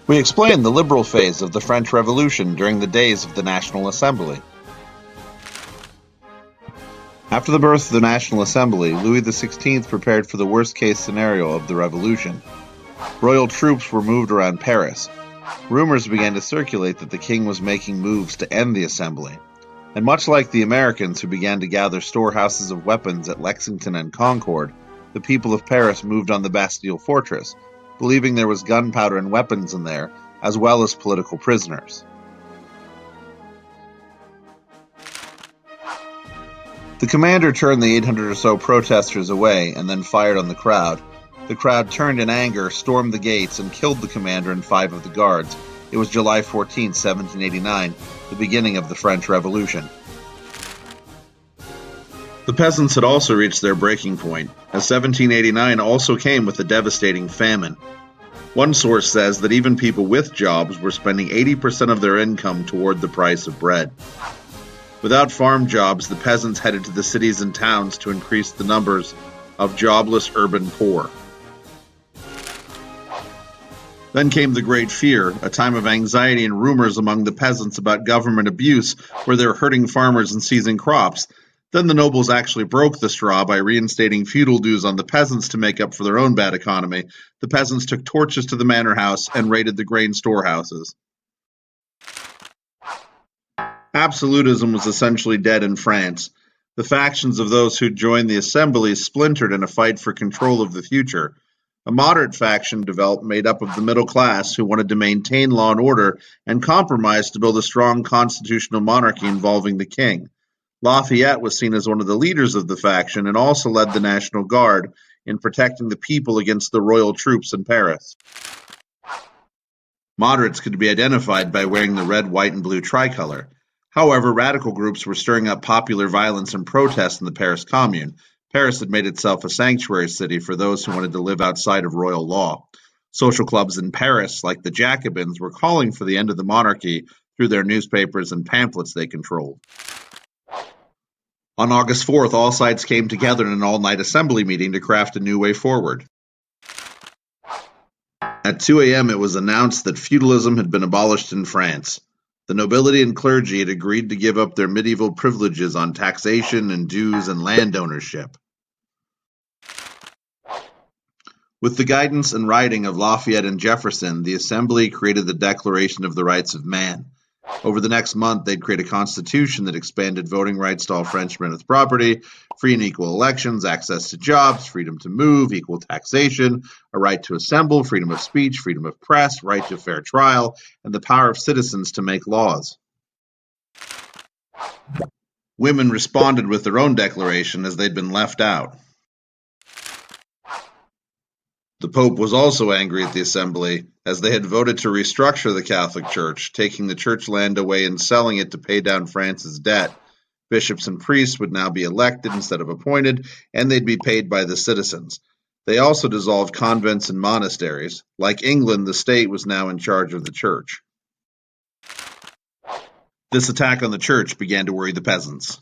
We explain the liberal phase of the French Revolution during the days of the National Assembly. After the birth of the National Assembly, Louis XVI prepared for the worst-case scenario of the revolution. Royal troops were moved around Paris. Rumors began to circulate that the king was making moves to end the assembly. And much like the Americans who began to gather storehouses of weapons at Lexington and Concord, the people of Paris moved on the Bastille fortress, believing there was gunpowder and weapons in there, as well as political prisoners. The commander turned the 800 or so protesters away and then fired on the crowd. The crowd turned in anger, stormed the gates, and killed the commander and 5 of the guards. It was July 14, 1789, the beginning of the French Revolution. The peasants had also reached their breaking point, as 1789 also came with a devastating famine. One source says that even people with jobs were spending 80% of their income toward the price of bread. Without farm jobs, the peasants headed to the cities and towns to increase the numbers of jobless urban poor. Then came the Great Fear, a time of anxiety and rumors among the peasants about government abuse, where they were hurting farmers and seizing crops. Then the nobles actually broke the straw by reinstating feudal dues on the peasants to make up for their own bad economy. The peasants took torches to the manor house and raided the grain storehouses. Absolutism was essentially dead in France. The factions of those who joined the assemblies splintered in a fight for control of the future. A moderate faction developed made up of the middle class who wanted to maintain law and order and compromised to build a strong constitutional monarchy involving the king. Lafayette was seen as one of the leaders of the faction and also led the National Guard in protecting the people against the royal troops in Paris. Moderates could be identified by wearing the red, white, and blue tricolor. However, radical groups were stirring up popular violence and protests in the Paris Commune. Paris had made itself a sanctuary city for those who wanted to live outside of royal law. Social clubs in Paris, like the Jacobins, were calling for the end of the monarchy through their newspapers and pamphlets they controlled. On August 4th, all sides came together in an all-night assembly meeting to craft a new way forward. At 2 a.m., it was announced that feudalism had been abolished in France. The nobility and clergy had agreed to give up their medieval privileges on taxation and dues and land ownership. With the guidance and writing of Lafayette and Jefferson, the Assembly created the Declaration of the Rights of Man. Over the next month, they'd create a constitution that expanded voting rights to all Frenchmen with property, free and equal elections, access to jobs, freedom to move, equal taxation, a right to assemble, freedom of speech, freedom of press, right to fair trial, and the power of citizens to make laws. Women responded with their own declaration as they'd been left out. The Pope was also angry at the Assembly, as they had voted to restructure the Catholic Church, taking the church land away and selling it to pay down France's debt. Bishops and priests would now be elected instead of appointed, and they'd be paid by the citizens. They also dissolved convents and monasteries. Like England, the state was now in charge of the church. This attack on the church began to worry the peasants.